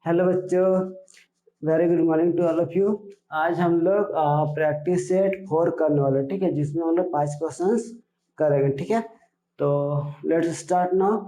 Hello बच्चों, very good morning to all of you. आज हम लोग प्रैक्टिस सेट 4 करने वाले, ठीक है, जिसमें हम लोग 5 क्वेश्चंस करेंगे, ठीक है। तो let's start now.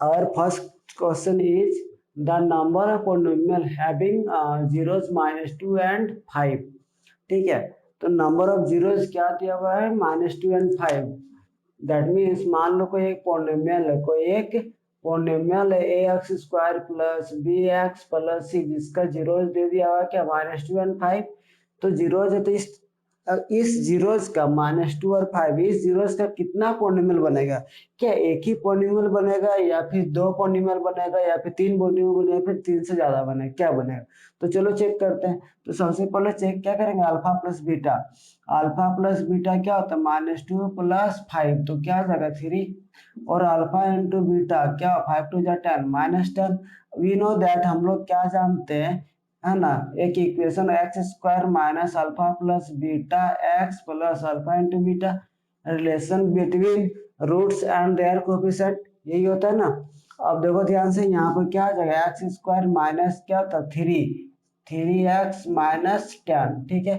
Our first question is the number of polynomial having zeros -2 and 5, ठीक है। तो नंबर ऑफ जीरोस क्या दिया हुआ है? -2 एंड 5। दैट मीन्स मान लो कोई एक पॉलिनोमियल है, कोई एक पॉलिनोमियल है ax² प्लस bx प्लस सी, जिसका जीरोज दे दिया हुआ क्या? -2 एंड 5। तो जीरोज है, तो इस जीरोज का -2 और 5, इस जीरोज का कितना पॉलिनोमियल बनेगा? क्या एक ही पॉलिनोमियल बनेगा, या फिर 2 पॉलिनोमियल बनेगा, या फिर 3 पॉलिनोमियल बनेगा, फिर 3 से ज्यादा बनेगा? क्या बनेगा? तो चलो चेक करते हैं। तो सबसे पहले चेक क्या करेंगे? Alpha plus beta. Alpha plus beta क्या होता है? -2 प्लस 5, तो क्या हो जाएगा? 3। और अल्फा इंटू बीटा क्या? 5 2 10 -10। वी नो दैट, हम लोग क्या जानते हैं, है ना, एक equation x² minus alpha plus beta x plus alpha into beta, relation between roots and their coefficient, यही होता है ना। अब देखो ध्यान से, यहाँ पर क्या आ जाएगा? x² माइनस क्या होता है? 3x माइनस 10, ठीक है।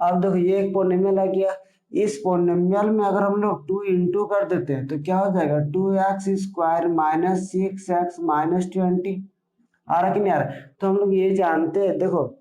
अब देखो ये एक पॉलिनोमियल आ गया। इस पॉलिनोमियल में अगर हम लोग 2 इंटू कर देते हैं तो क्या हो जाएगा? 2x² minus 6x minus 20। आ रहा कि नहीं आ रहा? तो हम लोग ये जानते हैं, देखो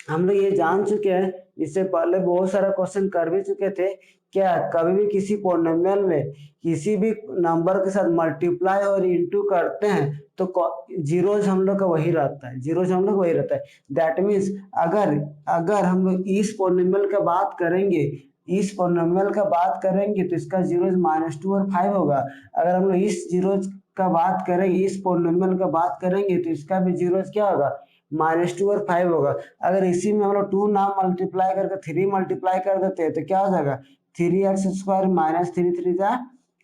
हम लोग ये जान चुके हैं, इससे पहले बहुत सारा क्वेश्चन कर भी चुके थे। क्या कभी भी किसी पॉलिनोमियल में किसी भी नंबर के साथ मल्टीप्लाई और इंटू करते हैं तो जीरोज हम लोग का वही रहता है, जीरोज हम लोग वही रहता है। दैट मीन्स अगर अगर हम लोग इस पॉलिनोमियल का बात करेंगे, इस पॉलिनोमियल का बात करेंगे तो इसका जीरोज -2 और 5 होगा। अगर हम लोग इस जीरोज का बात करेंगे, इस पॉलिनोमियल का बात करेंगे तो इसका भी जीरोज क्या होगा? -2 और 5 होगा। अगर इसी में हम लोग 2 ना मल्टीप्लाई करके 3 मल्टीप्लाई कर देते हैं तो क्या हो जाएगा? 3x² माइनस 3 3 जा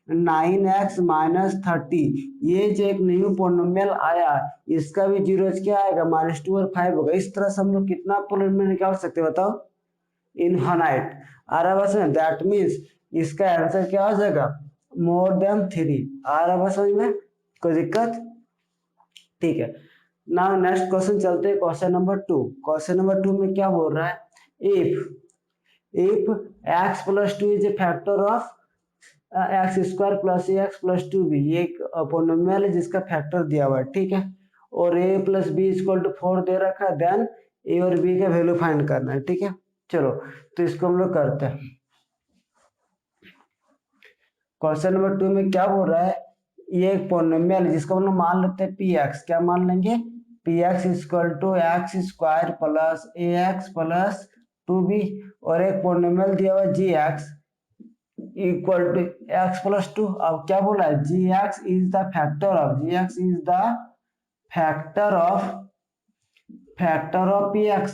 9x माइनस 30। ये जो एक न्यू पॉलिनोमियल आया, इसका भी जीरोज क्या आएगा? -2 और 5 होगा। इस तरह से हम लोग कितना पॉलिनोमियल निकाल सकते हैं बताओ? इनफाइनाइट। आ रहा बस में? दैट मीन्स इसका आंसर क्या हो जाएगा? More than 3। आ रहा बस समझ में? कोई दिक्कत? ठीक है। नाउ नेक्स्ट क्वेश्चन चलते हैं, क्वेश्चन नंबर 2। क्वेश्चन नंबर 2 में क्या बोल रहा है? If x plus 2 is a factor of x² plus ax plus 2b, ये एक पॉलिनोमियल है जिसका फैक्टर दिया हुआ है, ठीक है। और a plus B equal to 4 दे रखा है, देन a और b का वैल्यू फाइंड करना है, ठीक है। चलो तो इसको हम लोग करते हैं। क्वेश्चन नंबर 2 में क्या बोल रहा है? ये एक पॉलिनोमियल है जिसको हम लोग मान लेते हैं px। क्या मान लेंगे? px equal to x² plus ax plus 2b। और एक पॉलिनोमियल दिया हुआ है gx equal to x plus 2। अब क्या बोला है? gx is the factor of, gx is the factor of px।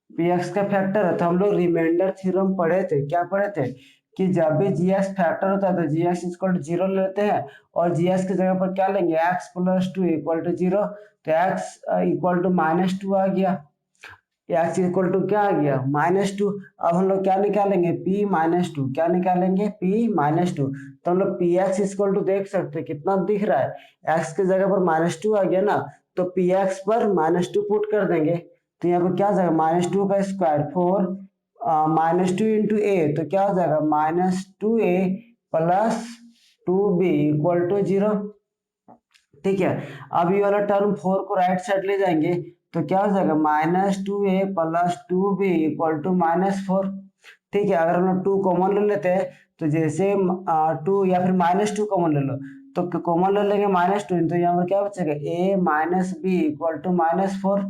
px का फैक्टर है, तो हम लोग रिमाइंडर थ्योरम पढ़े थे। क्या पढ़े थे? कि जब भी gx फैक्टर होता है तो gx इक्वल टू 0 लेते हैं, और gx की जगह पर क्या लेंगे? x plus 2 equal to 0। तो x इक्वल टू -2 आ गया, x इक्वल टू क्या आ गया? -2। अब हम लोग क्या निकालेंगे? p-2। क्या निकालेंगे? p-2। तो हम लोग px इक्वल टू देख सकते हैं कितना दिख रहा है, x की जगह पर -2 आ गया ना, तो px पर -2 पुट कर देंगे। तो यहाँ पर क्या आ जाएगा? -2 का स्क्वायर 4 -2 इंटू a, तो क्या हो जाएगा? -2a plus 2b equal to 0, ठीक है। अब ये वाला टर्म 4 को राइट साइड ले जाएंगे तो क्या हो जाएगा? -2a plus 2b equal to -4, ठीक है। अगर हम लोग 2 कॉमन ले लेते हैं तो जैसे 2 या फिर -2 कॉमन ले लो, तो कॉमन ले लेंगे -2, तो यहाँ पर क्या बचेगा? a minus B equal to -4,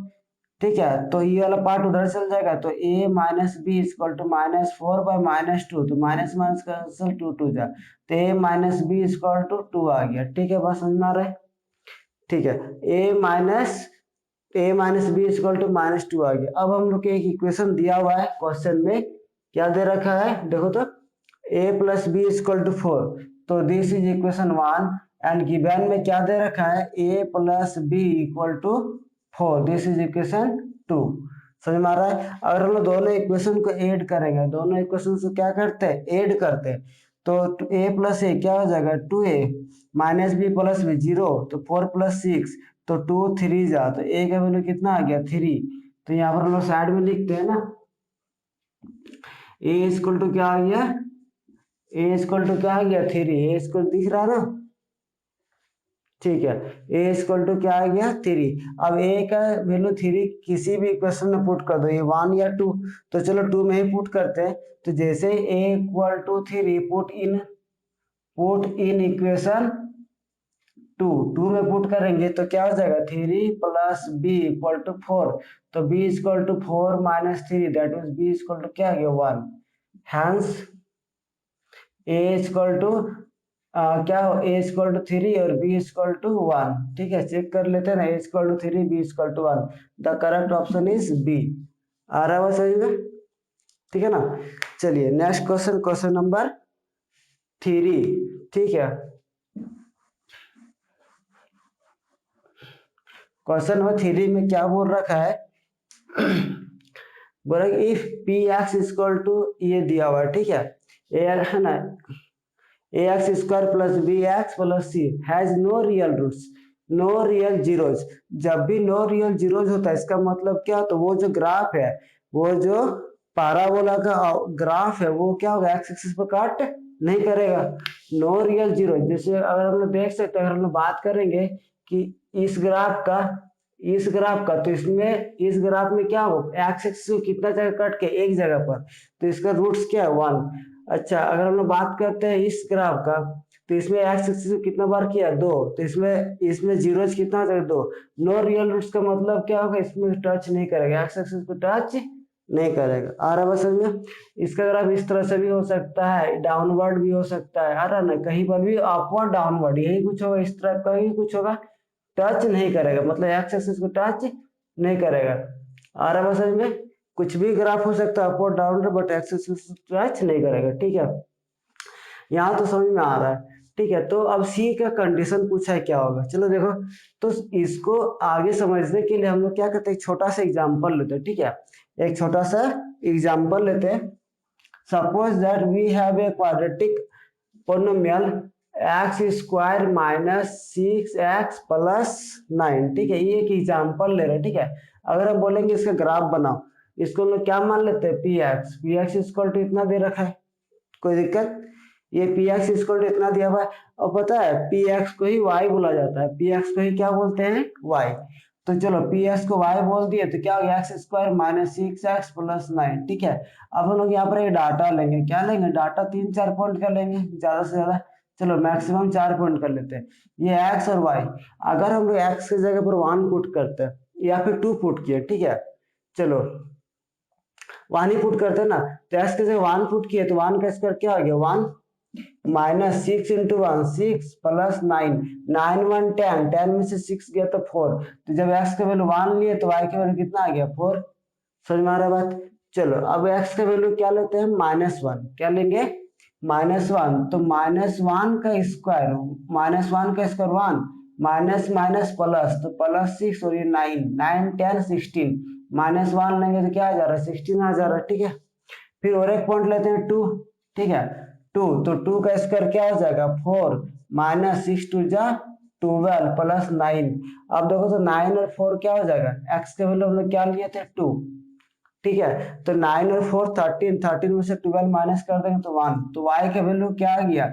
ठीक है। तो ये वाला पार्ट उधर चल जाएगा, तो a minus B equal to -4 by -2, तो माइनस माइनस का 2 2 जा, तो a minus B equal to 2 आ गया, ठीक है। बस समझ में आ रहा है? ठीक है। a minus B equal to -2 आ गया। अब हम लोग के एक इक्वेशन दिया हुआ है क्वेश्चन में, क्या दे रखा है देखो तो? a plus B equal to 4, तो this is equation 1। And given में क्या दे रखा है? a plus B equal to 4, this is equation 2। समझ में आ रहा है? अगर हम लोग दोनों इक्वेशन को ऐड करेंगे, दोनों इक्वेशन को क्या करते हैं? ऐड करते हैं। तो a प्लस ए क्या हो जाएगा? 2a minus B plus B 0, तो 4 प्लस 6 तो 2 3 जा, तो ए का वैल्यू कितना आ गया 3। तो यहाँ पर हम लोग साइड में लिखते हैं ना, ए इक्वल टू क्या आ गया, ए इक्वल टू क्या आ गया 3, ए इक्वल दिख रहा है ना, ठीक है। ए इक्वल टू क्या आ गया 3। अब ए का वैल्यू 3 किसी भी इक्वेशन में पुट कर दो, ये 1 या 2, तो चलो 2 में ही पुट करते हैं। तो जैसे A equal to 3 put in equation 2 में पुट करेंगे तो क्या हो जाएगा 3 प्लस बी इक्वल टू 4। तो B equal to 4 minus 3, that means B equal to क्या आ गया 1। हैंस ए इक्वल टू क्या हो, ए इक्वल टू 3 और बी इक्वल टू 1। ठीक है, चेक कर लेते हैं ना, A equal to 3 B equal to 1। The correct option is B. आ रहा है सही में, ठीक है ना। चलिए नेक्स्ट क्वेश्चन, क्वेश्चन नंबर 3, ठीक है। क्वेश्चन नंबर 3 में क्या बोल रखा है, बोला if P X equal to, ये दिया हुआ है, ठीक है, ए है ना, A X square plus B X plus C has no real roots, no real zeros. जब भी नो रियल जीरोज होता है इसका मतलब क्या, तो वो जो ग्राफ है, वो जो पाराबोला का ग्राफ है, वो क्या होगा एक्स एक्सिस पर कट नहीं करेगा। नो रियल जीरो, जैसे अगर हम लोग देख सकते हैं, अगर हम लोग बात करेंगे कि इस ग्राफ का, तो इसमें इस ग्राफ में क्या हो, एक्स एक्सिस को कितना जगह कट के, एक जगह पर, तो इसका रूट्स क्या है 1। अच्छा अगर हम लोग बात करते हैं इस ग्राफ का, तो इसमें एक्स एक्सिस को कितना बार किया 2, तो इसमें इसमें जीरोज कितना हो जाएगा 2। नो रियल रूट्स का मतलब क्या होगा, इसमें टच नहीं करेगा, एक्स एक्सिस को टच नहीं करेगा। आ रहा है समझ में। इसका ग्राफ इस तरह से भी हो सकता है, डाउनवर्ड भी हो सकता है, आ रहा ना, कहीं पर भी अपवर्ड डाउनवर्ड यही कुछ होगा, इस तरह का ही कुछ होगा, टच नहीं करेगा, मतलब एक्स एक्सिस को टच नहीं करेगा। आ रहा है समझ में, कुछ भी ग्राफ हो सकता है upward downward, but x axis को टच नहीं करेगा, ठीक है। यहाँ तो समझ में आ रहा है, ठीक है। तो अब सी का कंडीशन पूछा है क्या होगा, चलो देखो। तो इसको आगे समझने के लिए हम लोग क्या करते हैं, छोटा सा एग्जांपल लेते हैं, ठीक है। एक छोटा सा एग्जांपल लेते हैं। Suppose that we have a quadratic polynomial X square minus 6x plus 9, ठीक है, ये एक एग्जांपल ले रहे हैं, ठीक है। अगर हम बोलेंगे इसका ग्राफ बनाओ, इसको हम लोग क्या मान लेते हैं, पी एक्स इक्वल टू इतना दे रखा है, कोई दिक्कत, ये पी एक्स इक्वल टू इतना दिया हुआ है। और पता है पी एक्स को ही वाई बोला जाता है, पी एक्स को ही क्या बोलते हैं, वाई। तो चलो पी एक्स को वाई बोल दिए, तो क्या हो गया x square minus 6x plus 9, ठीक है। अब हम लोग यहाँ पर ये डाटा लेंगे, क्या लेंगे, डाटा 3 4 पॉइंट का लेंगे ज्यादा से ज्यादा, चलो मैक्सिमम 4 पॉइंट कर लेते हैं। ये एक्स और वाई, अगर हम लोग एक्स की जगह पर 1 पुट करते हैं या फिर 2 पुट किए, ठीक है, चलो 1 ही पुट करते हैं ना, तो एक्स की जगह 1 पुट किए, तो 1 का स्क्वायर क्या हो गया 1 माइनस 6 इंटू 1 6 प्लस 9, 9 1 10, 10 में से 6 गया तो 4। तो जब x का वैल्यू 1 लिए तो y का वैल्यू कितना आ गया 4। समझ में आ रहा बात। चलो अब x का वैल्यू क्या लेते हैं -1, क्या लेंगे -1, तो -1 का स्क्वायर, -1 का स्क्वायर 1, माइनस माइनस प्लस, तो प्लस 6 और ये 9 9 10 16, -1 लेंगे तो क्या आ जा रहा है 16 आ जा रहा है, ठीक है। फिर और एक पॉइंट लेते हैं 2, ठीक है, 2, तो 2 का स्क्वायर क्या हो जाएगा 4, माइनस 6 2 जा 12 प्लस 9। अब देखो तो 9 और 4 क्या हो जाएगा, एक्स के वैल्यू हम लोग क्या लिए थे 2, ठीक है। तो 9 और 4 13, 13 में से 12 माइनस कर देंगे तो 1, तो y का वैल्यू क्या आ गया,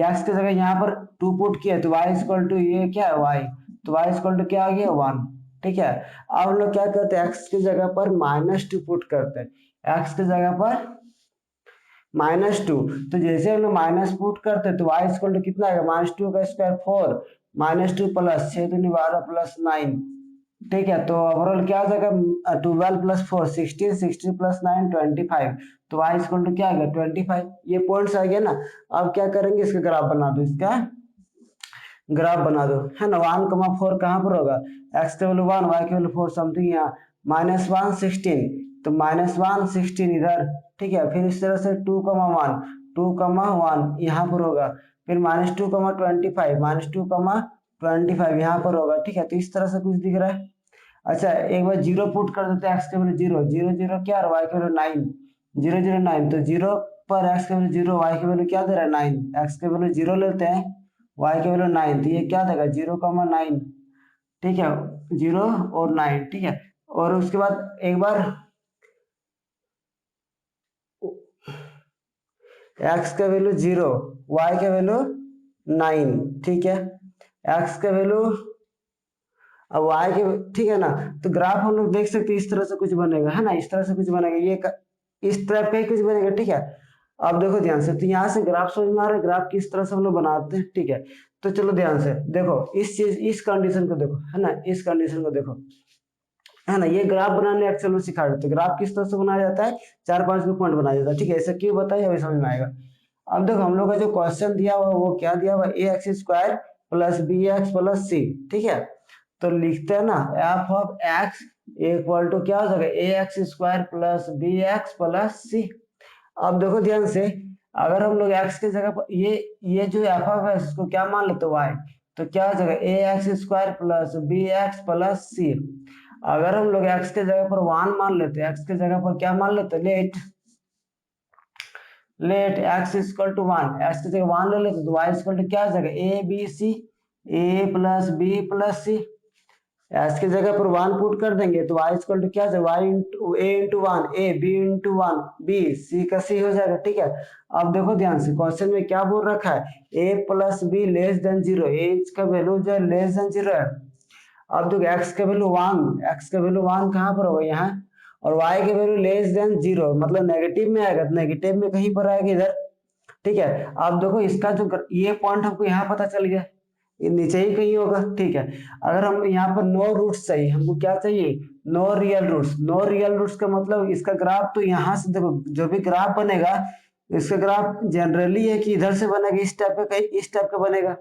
एक्स की जगह यहाँ पर 2 पुट किया तो y इक्वल टू ये क्या है y, तो y इक्वल टू क्या आ गया 1, ठीक है। अब हम लोग क्या करते हैं x की जगह पर -2 पुट करते हैं, x की जगह पर -2, तो जैसे हम लोग माइनस पुट करते हैं तो y इक्वल टू कितना आएगा -2 का स्क्वायर 4, -2 प्लस 6 दूनी 12 प्लस 9, ठीक है। तो ओवरऑल क्या आ जाएगा 12 प्लस 4 16, 16 प्लस 9 25, तो y इक्वल टू क्या आ गया 25। ये पॉइंट्स आ गया ना। अब क्या करेंगे इसका ग्राफ बना दो, इसका ग्राफ बना दो, है ना। 1,4 कहाँ पर होगा, x के वैल्यू 1 y के वैल्यू 4, समथिंग यहाँ -1 16, तो -1 16 इधर, ठीक है। फिर इस तरह से 2,1 2,1 यहाँ पर होगा, फिर -2,25 -2,25 यहाँ पर होगा, ठीक है। तो इस तरह से कुछ दिख रहा है। अच्छा एक बार जीरो पुट कर देते हैं, एक्स के वैल्यू 0 0 0 क्या और वाई के वैल्यू 9 0 0 9, तो 0 पर एक्स के वैल्यू 0, वाई के वैल्यू क्या दे रहा है 9, एक्स के वैल्यू 0 लेते हैं, वाई के वैल्यू 9, तो ये क्या देगा 0,9, ठीक है, 0 और 9, ठीक है। और उसके बाद एक बार x का वैल्यू 0, y का वैल्यू 9, ठीक है। x का वैल्यू अब y के, ठीक है ना। तो ग्राफ हम लोग देख सकते हैं इस तरह से कुछ बनेगा, है ना, इस तरह से कुछ बनेगा, इस तरह का ही कुछ बनेगा, ठीक है। अब देखो ध्यान से, तो यहाँ से ग्राफ समझ में आ रहा है, ग्राफ किस तरह से हम लोग बनाते हैं, ठीक है। तो चलो ध्यान से देखो, इस कंडीशन को देखो, है ना, इस कंडीशन को देखो, है ना। ये ग्राफ बनाने एक्चुअल में सिखा देते, ग्राफ किस तरह से बनाया जाता है, 4-5 पॉइंट बनाया जाता है, ठीक है। ऐसा क्यों बताया अभी समझ में आएगा। अब देखो हम लोग का जो क्वेश्चन दिया हुआ वो क्या दिया हुआ, A X square plus B X plus C, ठीक है। तो लिखते हैं ना, F of X equal to क्या हो जाएगा, A X square plus B X plus C. अब देखो ध्यान से, अगर हम लोग x की जगह पर ये जो एफ ऑफ एक्स इसको क्या मान लेते y, तो क्या हो जाएगा A X square plus B X plus C. अगर हम लोग x के जगह पर 1 मान लेते, x के जगह पर क्या मान लेते, let x equal to 1, x की जगह 1 ले लेते तो y इक्वल टू क्या आ जाएगा, A B C, A plus B plus C. S की जगह पर 1 पुट कर देंगे तो y इक्वल टू क्या, y into A into 1 A, B into 1 B, C का सी हो जाएगा, ठीक है। अब देखो ध्यान से, क्वेश्चन में क्या बोल रखा है, a plus be less than 0, ए का वैल्यू जो है लेस देन 0 है। अब देखो x का वैल्यू 1, x का वैल्यू 1 कहाँ पर होगा, यहाँ। और y का वैल्यू लेस देन 0 मतलब नेगेटिव में आएगा, तो नेगेटिव में कहीं पर आएगा इधर, ठीक है। अब देखो इसका जो ये पॉइंट हमको यहाँ पता चल गया, ये नीचे ही कहीं होगा, ठीक है। अगर हम यहाँ पर नो रूट्स चाहिए, हमको क्या चाहिए, no real roots. No real roots का मतलब इसका ग्राफ, तो यहाँ से देखो जो भी ग्राफ बनेगा, इसका ग्राफ जनरली है कि इधर से बनेगा, इस टाइप का, कहीं इस टाइप का बनेगा,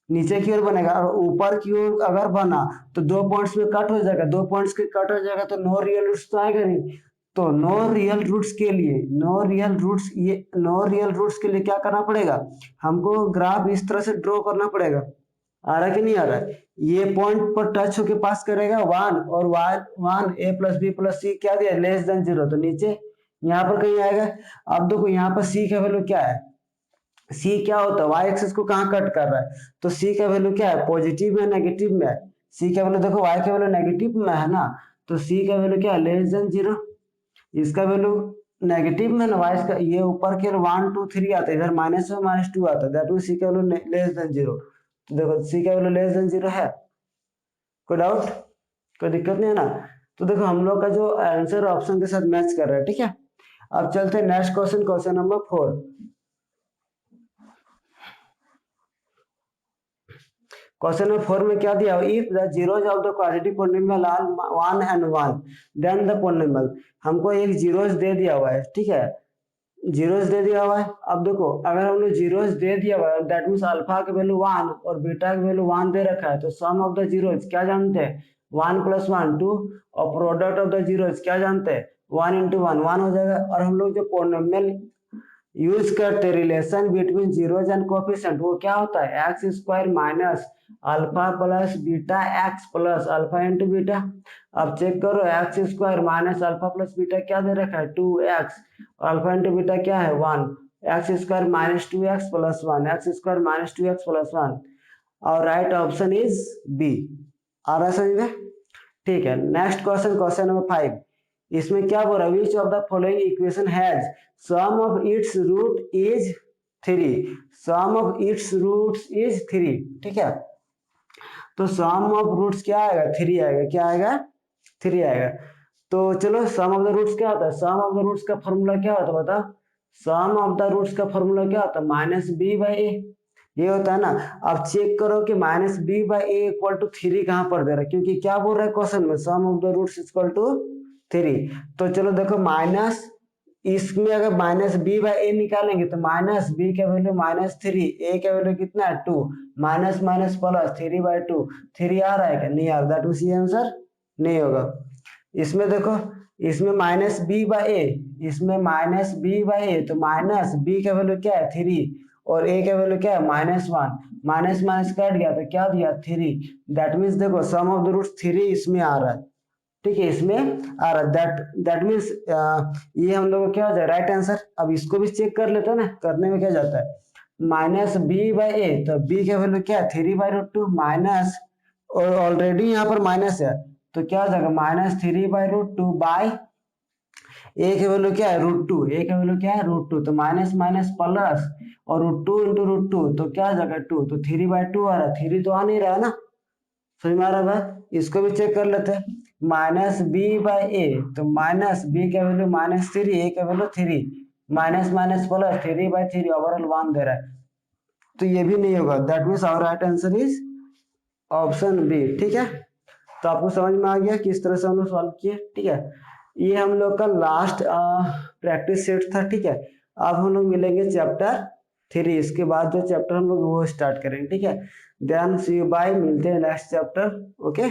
नीचे की ओर बनेगा। और ऊपर की ओर अगर बना तो 2 पॉइंट्स में कट हो जाएगा, 2 पॉइंट्स के कट हो जाएगा तो नो रियल रूट्स तो आएगा नहीं। तो नो रियल रूट्स के लिए, नो रियल रूट्स के लिए क्या करना पड़ेगा, हमको ग्राफ इस तरह से ड्रॉ करना पड़ेगा। आ रहा है कि नहीं आ रहा है, ये पॉइंट पर टच होके पास करेगा 1, और 1 ए प्लस बी प्लस सी क्या दिया, लेस देन 0, तो नीचे यहाँ पर कहीं आएगा। अब देखो यहाँ पर सी का वैल्यू क्या है, सी क्या होता है, वाई एक्सिस को कहाँ कट कर रहा है, तो सी का वैल्यू क्या है, पॉजिटिव में नेगेटिव में है। सी का वैल्यू देखो, वाई का वैल्यू नेगेटिव में है ना, तो सी का वैल्यू क्या है, लेस देन 0। इसका वैल्यू नेगेटिव में ना, वाई का ये ऊपर के 1 2 3 आता है, इधर माइनस में -2 आता है, दैट मींस सी का वैल्यू लेस देन 0। तो देखो सी का वैल्यू लेस देन 0 है, कोई डाउट, कोई दिक्कत नहीं है ना। तो देखो हम लोग का जो आंसर ऑप्शन के साथ मैच कर रहा है, ठीक है। अब चलते हैं next question, question number 4। Question number 4 में क्या दिया, if the zeros of the quadratic polynomial are 1 and 1 then the polynomial. हमको एक जीरोज दे दिया हुआ है, ठीक है, जीरोज दे दिया हुआ है। अब देखो अगर हमने जीरोज दे दिया हुआ है, दैट मींस अल्फा का वैल्यू 1 और बीटा का वैल्यू 1 दे रखा है, तो सम ऑफ द जीरोज क्या जानते हैं, 1 + 1 2, और प्रोडक्ट ऑफ द जीरोज क्या जानते हैं, 1 × 1 1 हो जाएगा। और हम लोग जो पॉलिनोमियल यूज करते relation between zeros and coefficient, वो क्या होता है, x square minus alpha plus beta x plus alpha into beta. अब चेक करो, x square minus alpha plus beta क्या दे रखा है, 2x, अल्फा इंटू बीटा क्या है, 1, x square -2x + 1, x square -2x + 1, और राइट ऑप्शन इज बी। आ रहा है समझ में, ठीक है। Next question, question number 5। इसमें क्या बोल रहा है, which of the following equation has sum of its root is 3, sum of its roots is 3, ठीक है। तो सम ऑफ रूट्स क्या आएगा, 3 आएगा, क्या आएगा, 3 आएगा। तो चलो सम ऑफ द रूट्स क्या होता है, सम ऑफ द रूट्स का फॉर्मूला क्या होता है बता, सम ऑफ द रूट्स का फॉर्मूला क्या होता है, -b/a, ये होता है ना। अब चेक करो कि -b/a = 3 कहां पर दे रहा है, क्योंकि क्या बोल रहा है क्वेश्चन में, सम ऑफ द रूट्स = 3। तो चलो देखो माइनस, इसमें अगर -b/a निकालेंगे तो -b का वैल्यू -3, a का वैल्यू कितना है 2, माइनस माइनस प्लस 3/2, 3 आ रहा है क्या, नहीं आ रहा, दैट मींस ये आंसर नहीं होगा। इसमें देखो, इसमें -b/a, इसमें -b/a, तो -b का वैल्यू क्या है 3, और a का वैल्यू क्या है -1, माइनस माइनस कट गया तो क्या दिया 3, दैट मीन्स देखो सम ऑफ द रूट्स 3 इसमें आ रहा है, ठीक है, इसमें आ रहा है, दैट मीन्स ये हम लोग को क्या हो जाए, राइट आंसर। अब इसको भी चेक कर लेते हैं ना, करने में क्या जाता है, -b/a, तो b का वैल्यू क्या है 3/√2 माइनस, और ऑलरेडी यहाँ पर माइनस है, तो क्या हो जाएगा -3/√2 बाई ए की वैल्यू क्या है √2, ए की वैल्यू क्या है √2, तो माइनस माइनस प्लस और √2 इंटू √2 तो क्या आ जाएगा 2, तो 3/2 आ रहा है, 3 तो आ नहीं रहा है ना। समझ में आ रहा है बात, इसको भी चेक कर लेते हैं। -b/a, तो माइनस बी का वैल्यू -3, ए का value 3, minus minus plus 3/3 overall 1 दे रहा है, तो ये भी नहीं होगा। That means our right answer is option B. ठीक है, तो आपको समझ में आ गया किस तरह से हम लोग सॉल्व किए। ठीक है, ये हम लोग का लास्ट प्रैक्टिस सेट था। ठीक है, अब हम लोग मिलेंगे चैप्टर 3, इसके बाद जो चैप्टर हम लोग वो स्टार्ट करेंगे। ठीक है, देन सी यू बाय, मिलते हैं नेक्स्ट चैप्टर। ओके।